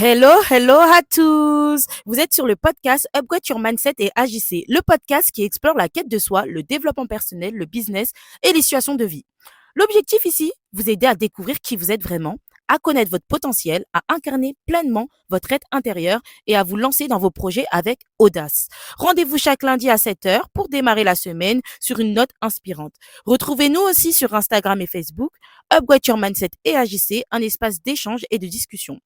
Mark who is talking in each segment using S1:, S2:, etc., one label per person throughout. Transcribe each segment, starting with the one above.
S1: Hello, hello à tous! Vous êtes sur le podcast Upgrade Your Mindset et Agissez, le podcast qui explore la quête de soi, le développement personnel, le business et les situations de vie. L'objectif ici, vous aider à découvrir qui vous êtes vraiment, à connaître votre potentiel, à incarner pleinement votre être intérieur et à vous lancer dans vos projets avec audace. Rendez-vous chaque lundi à 7 heures pour démarrer la semaine sur une note inspirante. Retrouvez-nous aussi sur Instagram et Facebook, Upgrade Your Mindset et Agissez, un espace d'échange et de discussion.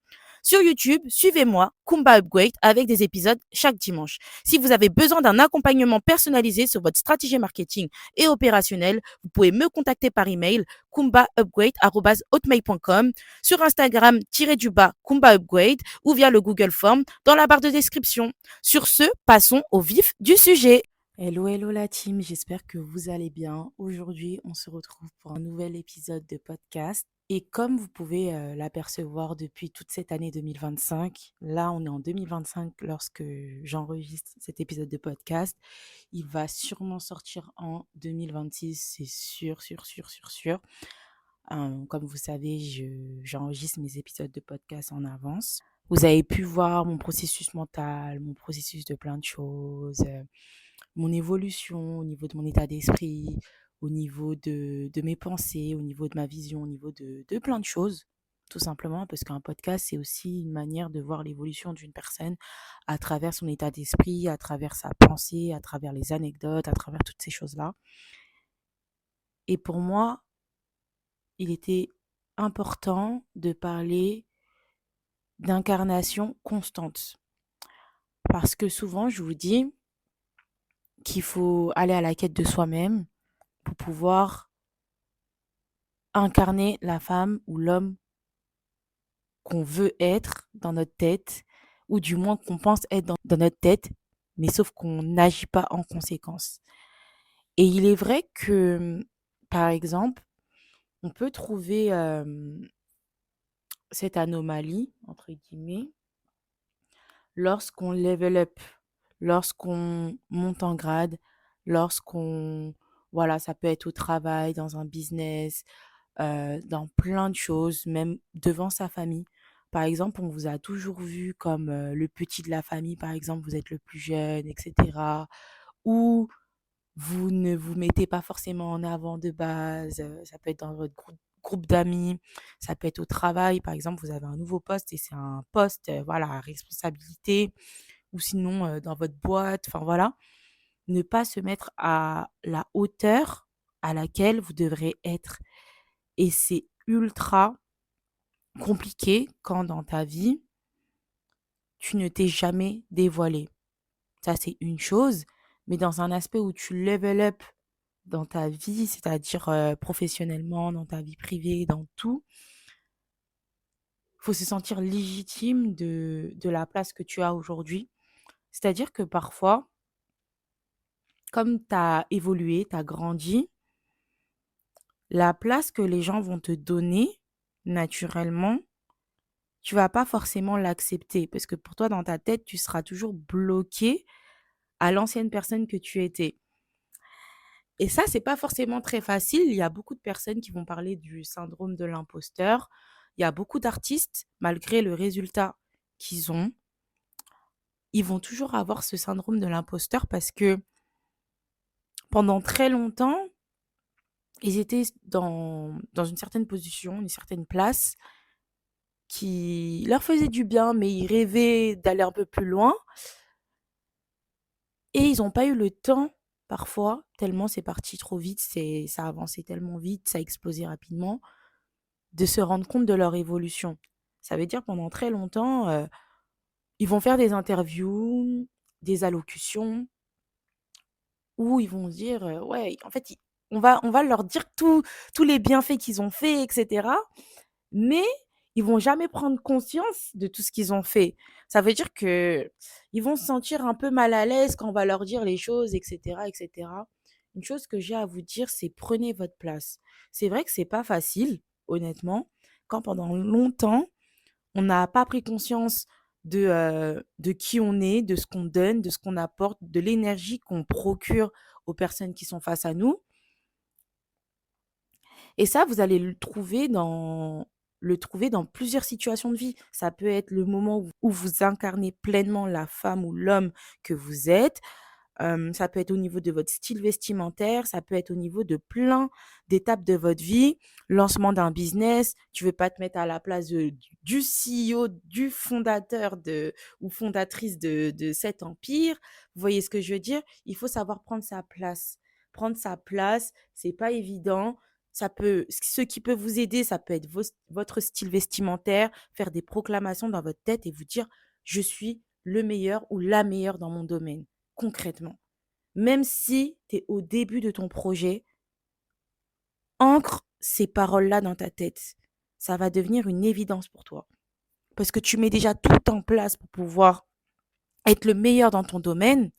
S1: Sur YouTube, suivez-moi, Kumba Upgrade, avec des épisodes chaque dimanche. Si vous avez besoin d'un accompagnement personnalisé sur votre stratégie marketing et opérationnelle, vous pouvez me contacter par email kumbaupgrade@hotmail.com, sur Instagram Kumba Upgrade ou via le Google Form dans la barre de description. Sur ce, passons au vif du sujet. Hello, hello la team, j'espère que vous allez bien. Aujourd'hui, on se retrouve pour un nouvel épisode de podcast. Et comme vous pouvez l'apercevoir depuis toute cette année 2025, là on est en 2025 lorsque j'enregistre cet épisode de podcast. Il va sûrement sortir en 2026, c'est sûr, sûr, sûr, sûr, sûr. Comme vous savez, j'enregistre mes épisodes de podcast en avance. Vous avez pu voir mon processus mental, mon processus de plein de choses, mon évolution au niveau de mon état d'esprit, au niveau de mes pensées, au niveau de ma vision, au niveau de plein de choses, tout simplement, parce qu'un podcast, c'est aussi une manière de voir l'évolution d'une personne à travers son état d'esprit, à travers sa pensée, à travers les anecdotes, à travers toutes ces choses-là. Et pour moi, il était important de parler d'incarnation constante. Parce que souvent, je vous dis qu'il faut aller à la quête de soi-même pour pouvoir incarner la femme ou l'homme qu'on veut être dans notre tête, ou du moins qu'on pense être dans notre tête, mais sauf qu'on n'agit pas en conséquence. Et il est vrai que, par exemple, on peut trouver cette anomalie, entre guillemets, lorsqu'on level up, lorsqu'on monte en grade, lorsqu'on, voilà, ça peut être au travail, dans un business, dans plein de choses, même devant sa famille. Par exemple, on vous a toujours vu comme le petit de la famille, par exemple, vous êtes le plus jeune, etc. Ou vous ne vous mettez pas forcément en avant de base. Ça peut être dans votre groupe d'amis, ça peut être au travail. Par exemple, vous avez un nouveau poste et c'est un poste, voilà, à responsabilité, ou sinon dans votre boîte, enfin voilà. Ne pas se mettre à la hauteur à laquelle vous devrez être. Et c'est ultra compliqué quand dans ta vie, tu ne t'es jamais dévoilé. Ça, c'est une chose, mais dans un aspect où tu level up dans ta vie, c'est-à-dire professionnellement, dans ta vie privée, dans tout, faut se sentir légitime de la place que tu as aujourd'hui. C'est-à-dire que parfois, comme tu as évolué, tu as grandi, la place que les gens vont te donner naturellement, tu vas pas forcément l'accepter parce que pour toi, dans ta tête, tu seras toujours bloqué à l'ancienne personne que tu étais. Et ça, c'est pas forcément très facile. Il y a beaucoup de personnes qui vont parler du syndrome de l'imposteur. Il y a beaucoup d'artistes, malgré le résultat qu'ils ont, ils vont toujours avoir ce syndrome de l'imposteur parce que pendant très longtemps, ils étaient dans une certaine position, une certaine place qui leur faisait du bien, mais ils rêvaient d'aller un peu plus loin. Et ils n'ont pas eu le temps, parfois, tellement c'est parti trop vite, ça a avancé tellement vite, ça a explosé rapidement, de se rendre compte de leur évolution. Ça veut dire pendant très longtemps, ils vont faire des interviews, des allocutions, où ils vont se dire, ouais, en fait, on va leur dire tous les bienfaits qu'ils ont fait, etc. Mais ils vont jamais prendre conscience de tout ce qu'ils ont fait. Ça veut dire que ils vont se sentir un peu mal à l'aise quand on va leur dire les choses, etc., etc. Une chose que j'ai à vous dire, c'est prenez votre place. C'est vrai que c'est pas facile, honnêtement, quand pendant longtemps, on n'a pas pris conscience de qui on est, de ce qu'on donne, de ce qu'on apporte, de l'énergie qu'on procure aux personnes qui sont face à nous. Et ça, vous allez le trouver dans le trouver dans plusieurs situations de vie. Ça peut être le moment où vous incarnez pleinement la femme ou l'homme que vous êtes. Ça peut être au niveau de votre style vestimentaire, ça peut être au niveau de plein d'étapes de votre vie. Lancement d'un business, tu veux pas te mettre à la place du CEO, du fondateur ou fondatrice de cet empire. Vous voyez ce que je veux dire? Il faut savoir prendre sa place. Prendre sa place, c'est pas évident. Ce qui peut vous aider, ça peut être votre style vestimentaire, faire des proclamations dans votre tête et vous dire, je suis le meilleur ou la meilleure dans mon domaine, concrètement. Même si tu es au début de ton projet, ancre ces paroles-là dans ta tête. Ça va devenir une évidence pour toi. Parce que tu mets déjà tout en place pour pouvoir être le meilleur dans ton domaine.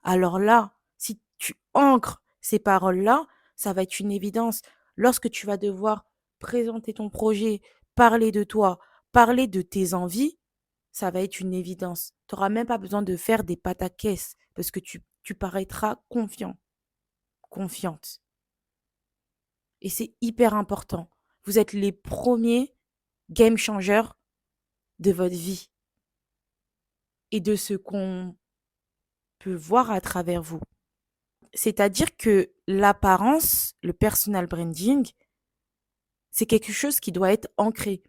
S1: Alors là, si tu ancres ces paroles-là, ça va être une évidence. Lorsque tu vas devoir présenter ton projet, parler de toi, parler de tes envies, ça va être une évidence. Tu n'auras même pas besoin de faire des pataquès parce que tu paraîtras confiant, confiante. Et c'est hyper important. Vous êtes les premiers game changers de votre vie et de ce qu'on peut voir à travers vous. C'est-à-dire que l'apparence, le personal branding, c'est quelque chose qui doit être ancré.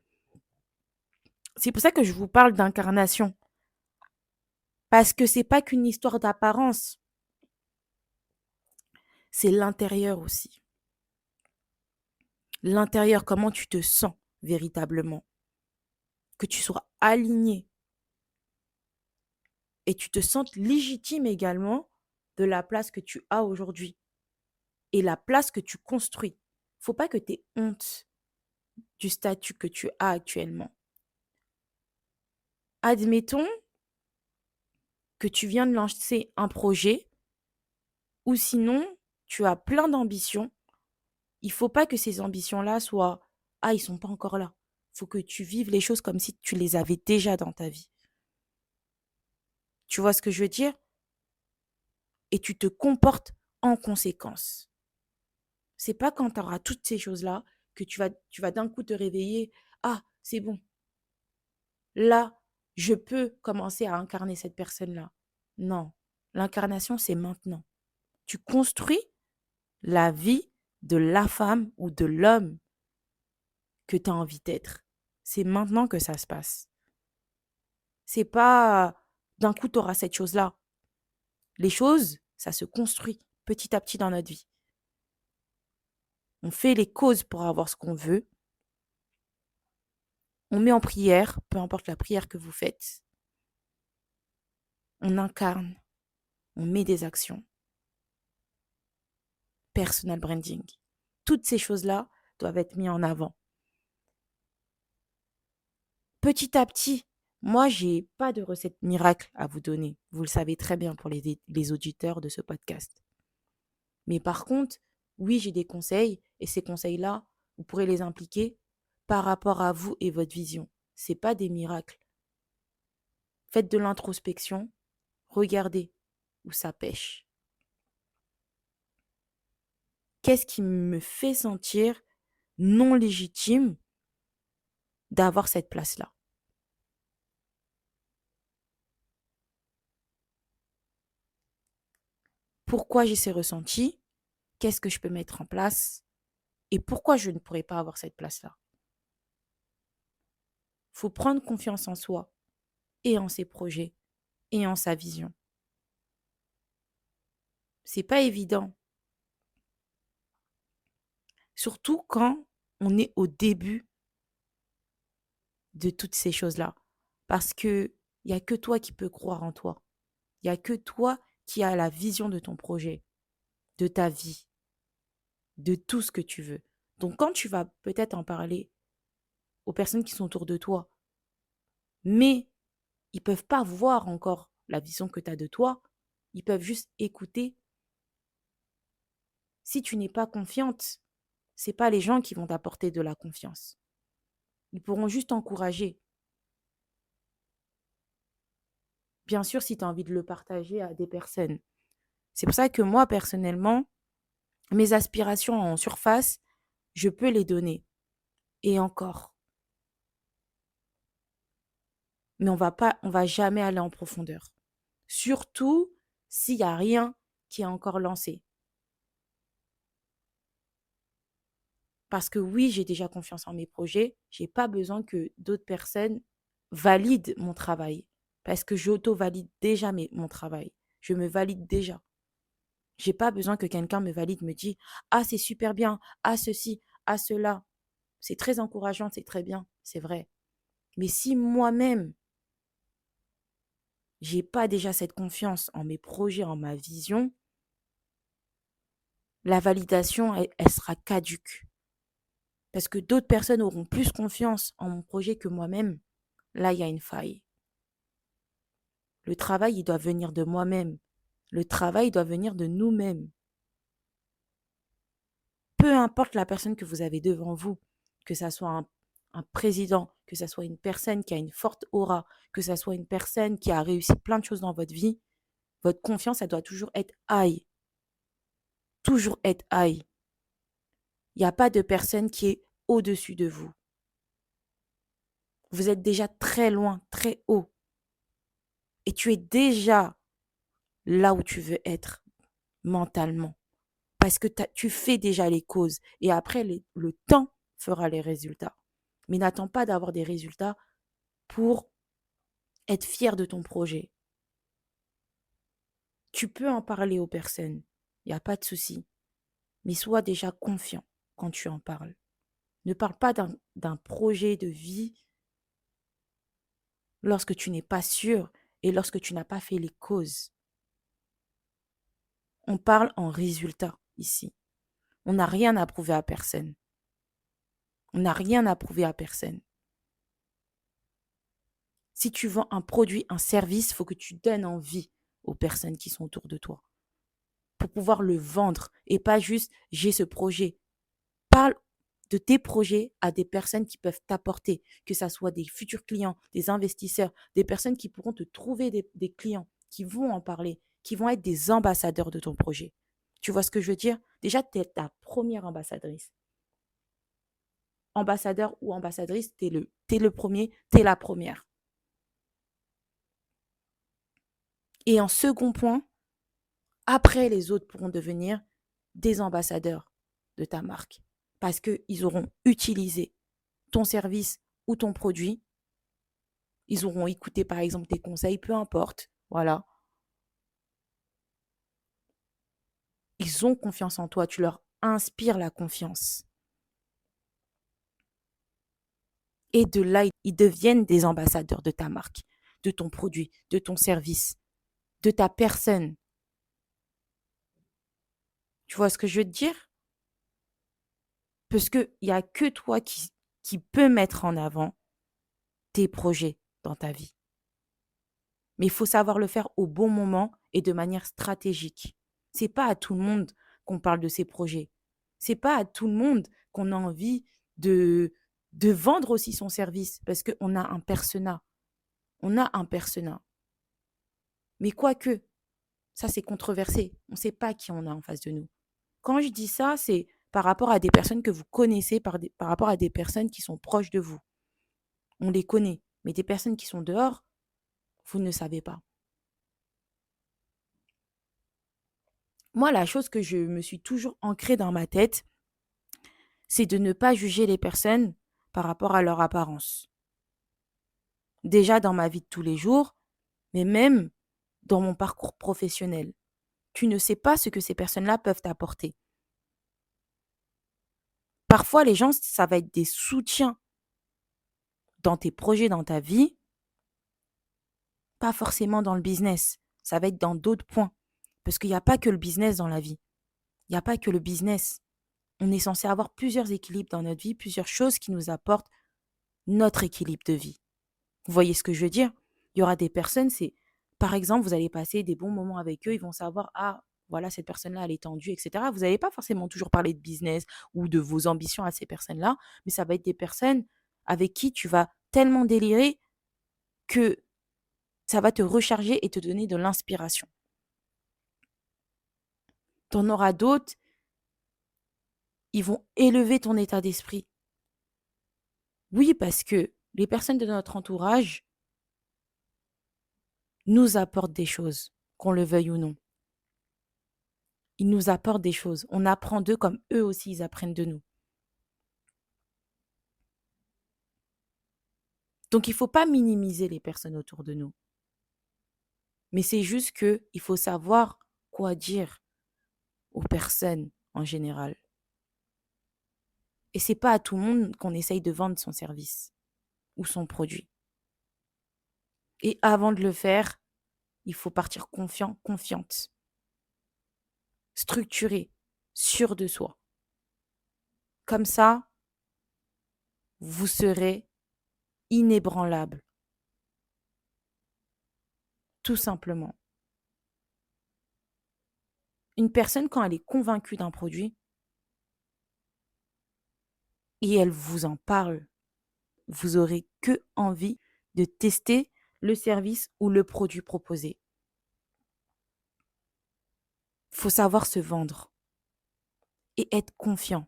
S1: C'est pour ça que je vous parle d'incarnation. Parce que c'est pas qu'une histoire d'apparence. C'est l'intérieur aussi. L'intérieur, comment tu te sens véritablement. Que tu sois aligné. Et tu te sentes légitime également de la place que tu as aujourd'hui et la place que tu construis. Faut pas que tu aies honte du statut que tu as actuellement. Admettons que tu viens de lancer un projet ou sinon tu as plein d'ambitions. Il faut pas que ces ambitions-là soient ah, ils sont pas encore là. Faut que tu vives les choses comme si tu les avais déjà dans ta vie. Tu vois ce que je veux dire? Et tu te comportes en conséquence. C'est pas quand tu auras toutes ces choses-là que tu vas d'un coup te réveiller. Ah, c'est bon. Là, je peux commencer à incarner cette personne-là. Non. L'incarnation, c'est maintenant. Tu construis la vie de la femme ou de l'homme que tu as envie d'être. C'est maintenant que ça se passe. C'est pas d'un coup, tu auras cette chose-là. Les choses, ça se construit petit à petit dans notre vie. On fait les causes pour avoir ce qu'on veut. On met en prière, peu importe la prière que vous faites. On incarne, on met des actions. Personal branding. Toutes ces choses-là doivent être mises en avant. Petit à petit, moi, j'ai pas de recette miracle à vous donner. Vous le savez très bien pour les auditeurs de ce podcast. Mais par contre, oui, j'ai des conseils et ces conseils-là, vous pourrez les impliquer par rapport à vous et votre vision. C'est pas des miracles. Faites de l'introspection, regardez où ça pêche. Qu'est-ce qui me fait sentir non légitime d'avoir cette place-là? Pourquoi j'ai ces ressentis? Qu'est-ce que je peux mettre en place? Et pourquoi je ne pourrais pas avoir cette place-là? Il faut prendre confiance en soi et en ses projets et en sa vision. C'est pas évident. Surtout quand on est au début de toutes ces choses-là. Parce que il n'y a que toi qui peux croire en toi. Il n'y a que toi qui as la vision de ton projet, de ta vie, de tout ce que tu veux. Donc quand tu vas peut-être en parler aux personnes qui sont autour de toi, mais ils ne peuvent pas voir encore la vision que tu as de toi, ils peuvent juste écouter. Si tu n'es pas confiante, ce n'est pas les gens qui vont t'apporter de la confiance. Ils pourront juste t'encourager. Bien sûr, si tu as envie de le partager à des personnes. C'est pour ça que moi, personnellement, mes aspirations en surface, je peux les donner. et encore. Mais on va jamais aller en profondeur. Surtout s'il y a rien qui est encore lancé. Parce que oui, j'ai déjà confiance en mes projets. J'ai pas besoin que d'autres personnes valident mon travail. Parce que j'auto-valide déjà mon travail. Je me valide déjà. J'ai pas besoin que quelqu'un me valide, me dit ah c'est super bien, ah ceci, ah cela. C'est très encourageant, c'est très bien, c'est vrai. Mais si moi-même j'ai pas déjà cette confiance en mes projets, en ma vision, la validation elle sera caduque. Parce que d'autres personnes auront plus confiance en mon projet que moi-même. Là, il y a une faille. Le travail, il doit venir de moi-même. Le travail doit venir de nous-mêmes. Peu importe la personne que vous avez devant vous, que ça soit un président, que ça soit une personne qui a une forte aura, que ça soit une personne qui a réussi plein de choses dans votre vie, votre confiance, elle doit toujours être high. Toujours être high. Il n'y a pas de personne qui est au-dessus de vous. Vous êtes déjà très loin, très haut. Et tu es déjà là où tu veux être mentalement. Parce que tu fais déjà les causes. Et après, le temps fera les résultats. Mais n'attends pas d'avoir des résultats pour être fier de ton projet. Tu peux en parler aux personnes. Il n'y a pas de souci. Mais sois déjà confiant quand tu en parles. Ne parle pas d'un projet de vie lorsque tu n'es pas sûr et lorsque tu n'as pas fait les causes. On parle en résultat ici. On n'a rien à prouver à personne. On n'a rien à prouver à personne. Si tu vends un produit, un service, il faut que tu donnes envie aux personnes qui sont autour de toi pour pouvoir le vendre et pas juste j'ai ce projet. Parle de tes projets à des personnes qui peuvent t'apporter, que ce soit des futurs clients, des investisseurs, des personnes qui pourront te trouver des clients, qui vont en parler, qui vont être des ambassadeurs de ton projet. Tu vois ce que je veux dire? Déjà, tu es ta première ambassadrice. Ambassadeur ou ambassadrice, t'es le premier, t'es la première. Et en second point, après, les autres pourront devenir des ambassadeurs de ta marque parce qu'ils auront utilisé ton service ou ton produit. Ils auront écouté, par exemple, tes conseils, peu importe. Voilà. Ils ont confiance en toi. Tu leur inspires la confiance. Et de là, ils deviennent des ambassadeurs de ta marque, de ton produit, de ton service, de ta personne. Tu vois ce que je veux te dire? Parce qu'il n'y a que toi qui peut mettre en avant tes projets dans ta vie. Mais il faut savoir le faire au bon moment et de manière stratégique. C'est pas à tout le monde qu'on parle de ses projets. C'est pas à tout le monde qu'on a envie de, de vendre aussi son service parce qu'on a un persona. On a un persona. Mais quoique, ça c'est controversé. On ne sait pas qui on a en face de nous. Quand je dis ça, c'est par rapport à des personnes que vous connaissez, par rapport à des personnes qui sont proches de vous. On les connaît. Mais des personnes qui sont dehors, vous ne savez pas. Moi, la chose que je me suis toujours ancrée dans ma tête, c'est de ne pas juger les personnes par rapport à leur apparence. Déjà dans ma vie de tous les jours, mais même dans mon parcours professionnel. Tu ne sais pas ce que ces personnes-là peuvent t'apporter. Parfois, les gens, ça va être des soutiens dans tes projets, dans ta vie, pas forcément dans le business. Ça va être dans d'autres points. Parce qu'il n'y a pas que le business dans la vie. Il n'y a pas que le business. On est censé avoir plusieurs équilibres dans notre vie, plusieurs choses qui nous apportent notre équilibre de vie. Vous voyez ce que je veux dire? Il y aura des personnes, c'est par exemple, vous allez passer des bons moments avec eux, ils vont savoir, ah, voilà, cette personne-là, elle est tendue, etc. Vous n'allez pas forcément toujours parler de business ou de vos ambitions à ces personnes-là, mais ça va être des personnes avec qui tu vas tellement délirer que ça va te recharger et te donner de l'inspiration. Tu en auras d'autres, ils vont élever ton état d'esprit. Oui, parce que les personnes de notre entourage nous apportent des choses, qu'on le veuille ou non. Ils nous apportent des choses. On apprend d'eux comme eux aussi, ils apprennent de nous. Donc, il ne faut pas minimiser les personnes autour de nous. Mais c'est juste qu'il faut savoir quoi dire aux personnes en général. Et c'est pas à tout le monde qu'on essaye de vendre son service ou son produit. Et avant de le faire, il faut partir confiant, confiante, structuré, sûr de soi. Comme ça, vous serez inébranlable. Tout simplement. Une personne, quand elle est convaincue d'un produit et elle vous en parle, vous aurez que envie de tester le service ou le produit proposé. Il faut savoir se vendre et être confiant.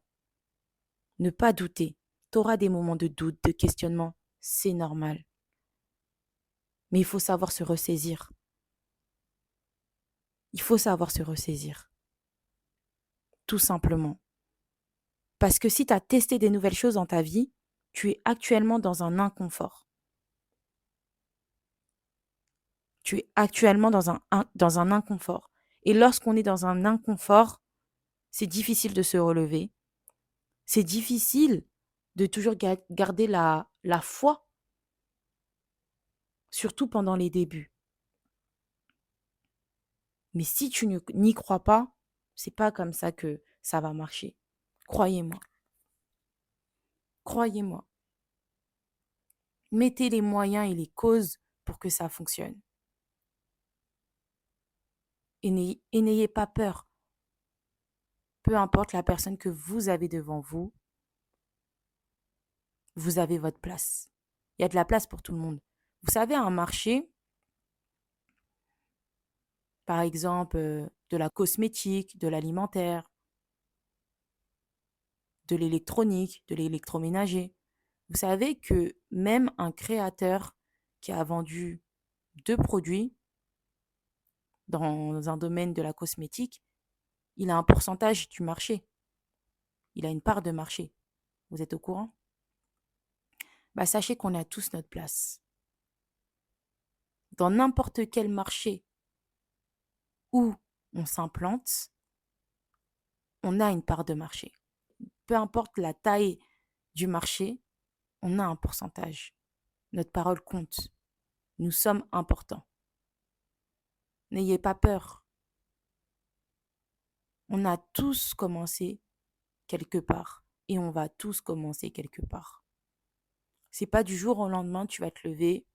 S1: Ne pas douter. Tu auras des moments de doute, de questionnement, c'est normal. Mais il faut savoir se ressaisir. Il faut savoir se ressaisir. Tout simplement. Parce que si tu as testé des nouvelles choses dans ta vie, tu es actuellement dans un inconfort. Tu es actuellement dans un inconfort. Et lorsqu'on est dans un inconfort, c'est difficile de se relever. C'est difficile de toujours garder la foi, surtout pendant les débuts. Mais si tu n'y crois pas, c'est pas comme ça que ça va marcher. Croyez-moi. Croyez-moi. Mettez les moyens et les causes pour que ça fonctionne. Et n'ayez pas peur. Peu importe la personne que vous avez devant vous, vous avez votre place. Il y a de la place pour tout le monde. Vous savez, un marché, par exemple, de la cosmétique, de l'alimentaire, de l'électronique, de l'électroménager. Vous savez que même un créateur qui a vendu 2 produits dans un domaine de la cosmétique, il a un pourcentage du marché. Il a une part de marché. Vous êtes au courant? Bah, sachez qu'on a tous notre place. Dans n'importe quel marché où on s'implante, on a une part de marché. Peu importe la taille du marché, on a un pourcentage. Notre parole compte. Nous sommes importants. N'ayez pas peur. On a tous commencé quelque part et on va tous commencer quelque part. C'est pas du jour au lendemain tu vas te lever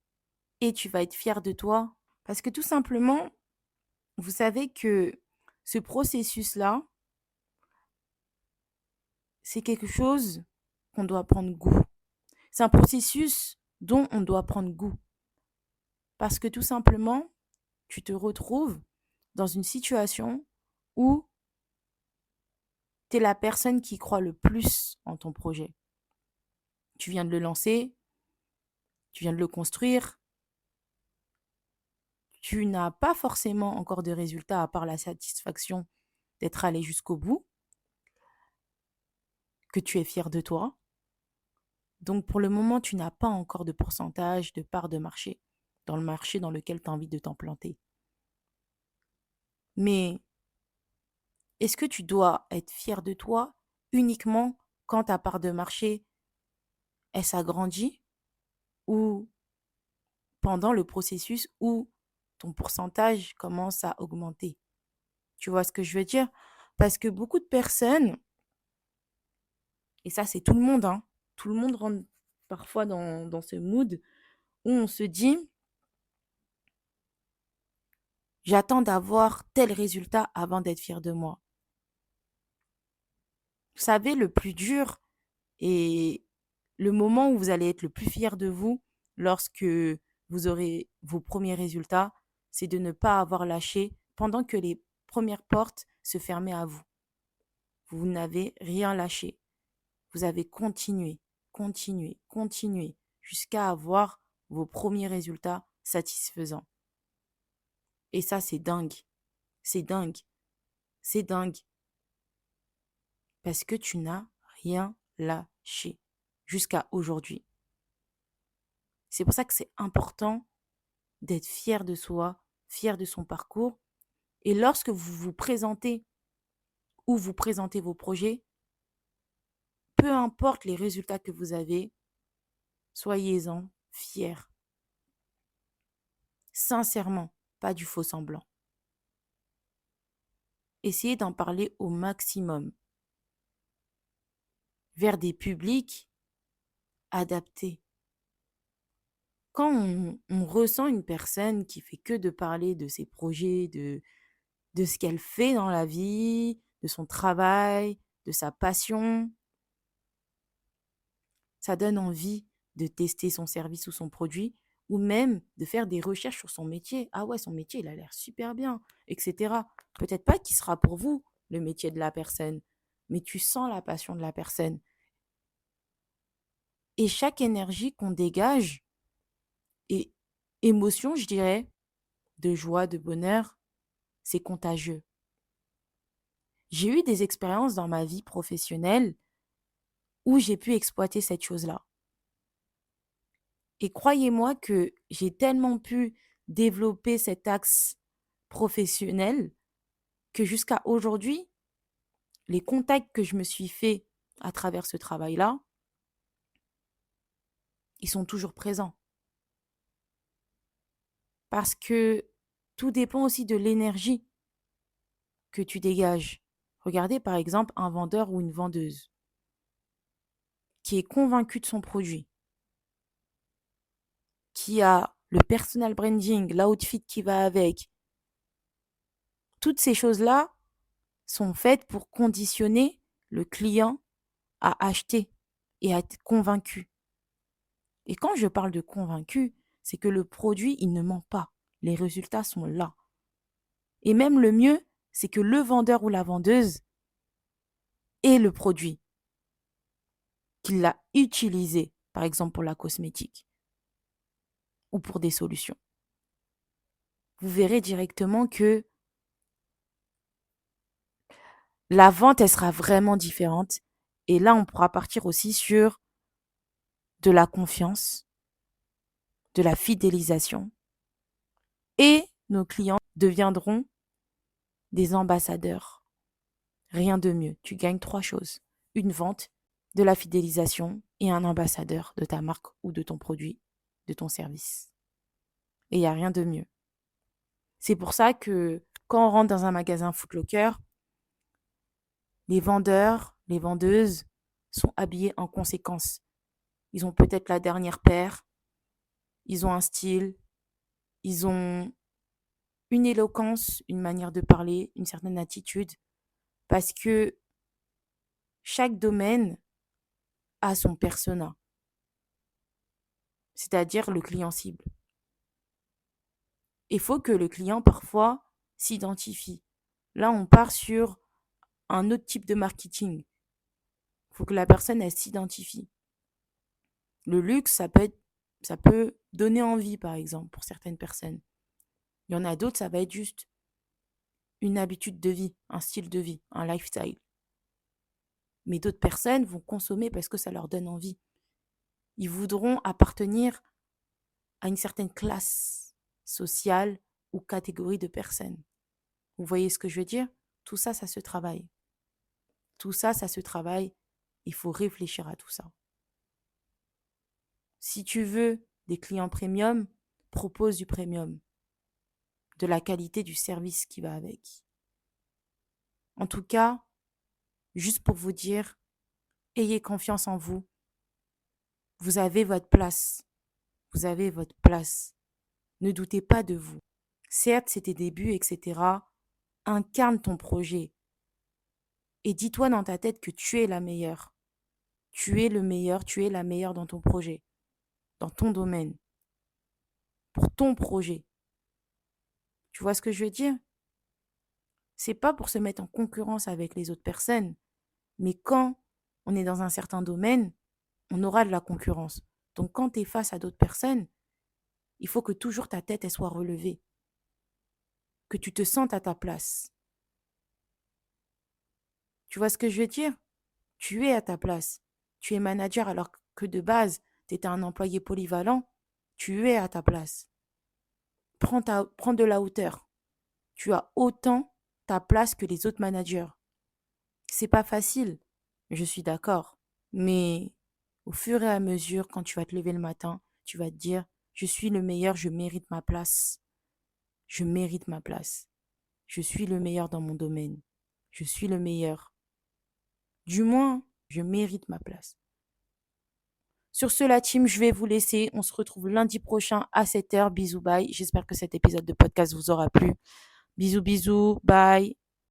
S1: et tu vas être fier de toi parce que tout simplement, vous savez que ce processus-là, c'est quelque chose qu'on doit prendre goût. C'est un processus dont on doit prendre goût parce que tout simplement, tu te retrouves dans une situation où tu es la personne qui croit le plus en ton projet. Tu viens de le lancer, tu viens de le construire, tu n'as pas forcément encore de résultats à part la satisfaction d'être allé jusqu'au bout, que tu es fier de toi. Donc pour le moment, tu n'as pas encore de pourcentage, de part de marché dans le marché dans lequel tu as envie de t'implanter. Mais est-ce que tu dois être fier de toi uniquement quand ta part de marché, elle s'agrandit ou pendant le processus où ton pourcentage commence à augmenter? Tu vois ce que je veux dire? Parce que beaucoup de personnes, et ça c'est tout le monde, hein, tout le monde rentre parfois dans ce mood où on se dit, j'attends d'avoir tel résultat avant d'être fier de moi. Vous savez, le plus dur et le moment où vous allez être le plus fier de vous lorsque vous aurez vos premiers résultats, c'est de ne pas avoir lâché pendant que les premières portes se fermaient à vous. Vous n'avez rien lâché. Vous avez continué, continuez jusqu'à avoir vos premiers résultats satisfaisants. Et ça, c'est dingue. C'est dingue. C'est dingue. Parce que tu n'as rien lâché jusqu'à aujourd'hui. C'est pour ça que c'est important d'être fier de soi, fier de son parcours. Et lorsque vous vous présentez ou vous présentez vos projets, peu importe les résultats que vous avez, soyez-en fiers. Sincèrement, pas du faux semblant. Essayez d'en parler au maximum vers des publics adaptés. Quand on ressent une personne qui fait que de parler de ses projets, de ce qu'elle fait dans la vie, de son travail, de sa passion, ça donne envie de tester son service ou son produit ou même de faire des recherches sur son métier. Ah ouais, son métier, il a l'air super bien, etc. Peut-être pas qu'il sera pour vous le métier de la personne, mais tu sens la passion de la personne. Et chaque énergie qu'on dégage, et émotion, je dirais, de joie, de bonheur, c'est contagieux. J'ai eu des expériences dans ma vie professionnelle où j'ai pu exploiter cette chose-là. Et croyez-moi que j'ai tellement pu développer cet axe professionnel que jusqu'à aujourd'hui, les contacts que je me suis faits à travers ce travail-là, ils sont toujours présents. Parce que tout dépend aussi de l'énergie que tu dégages. Regardez par exemple un vendeur ou une vendeuse qui est convaincu de son produit, qui a le personal branding, l'outfit qui va avec. Toutes ces choses-là sont faites pour conditionner le client à acheter et à être convaincu. Et quand je parle de convaincu, c'est que le produit, il ne ment pas. Les résultats sont là. Et même le mieux, c'est que le vendeur ou la vendeuse ait le produit, qu'il l'a utilisé, par exemple pour la cosmétique ou pour des solutions. Vous verrez directement que la vente, elle sera vraiment différente. Et là, on pourra partir aussi sur de la confiance, de la fidélisation. Et nos clients deviendront des ambassadeurs. Rien de mieux. Tu gagnes 3 choses. Une vente, de la fidélisation et un ambassadeur de ta marque ou de ton produit, de ton service. Et il n'y a rien de mieux. C'est pour ça que quand on rentre dans un magasin Foot Locker, les vendeurs, les vendeuses sont habillés en conséquence. Ils ont peut-être la dernière paire, ils ont un style, ils ont une éloquence, une manière de parler, une certaine attitude, parce que chaque domaine a son persona, c'est-à-dire le client cible. Il faut que le client, parfois, s'identifie. Là, on part sur un autre type de marketing. Il faut que la personne, elle s'identifie. Le luxe, ça peut donner envie, par exemple, pour certaines personnes. Il y en a d'autres, ça va être juste une habitude de vie, un style de vie, un lifestyle. Mais d'autres personnes vont consommer parce que ça leur donne envie. Ils voudront appartenir à une certaine classe sociale ou catégorie de personnes. Vous voyez ce que je veux dire? Tout ça, ça se travaille. Tout ça, ça se travaille. Il faut réfléchir à tout ça. Si tu veux des clients premium, propose du premium, de la qualité du service qui va avec. En tout cas, juste pour vous dire, ayez confiance en vous. Vous avez votre place. Vous avez votre place. Ne doutez pas de vous. Certes, c'est tes débuts, etc. Incarne ton projet. Et dis-toi dans ta tête que tu es la meilleure. Tu es le meilleur, tu es la meilleure dans ton projet, dans ton domaine, pour ton projet. Tu vois ce que je veux dire? C'est pas pour se mettre en concurrence avec les autres personnes, mais quand on est dans un certain domaine, on aura de la concurrence. Donc quand tu es face à d'autres personnes, il faut que toujours ta tête elle soit relevée, que tu te sentes à ta place. Tu vois ce que je veux dire? Tu es à ta place. Tu es manager alors que de base, tu étais un employé polyvalent. Tu es à ta place. Prends de la hauteur. Tu as autant ta place que les autres managers. C'est pas facile, je suis d'accord. Mais au fur et à mesure, quand tu vas te lever le matin, tu vas te dire, je suis le meilleur, je mérite ma place. Je mérite ma place. Je suis le meilleur dans mon domaine. Je suis le meilleur. Du moins, je mérite ma place. Sur ce, la team, je vais vous laisser. On se retrouve lundi prochain à 7h. Bisous, bye. J'espère que cet épisode de podcast vous aura plu. Bisous, bisous, bye.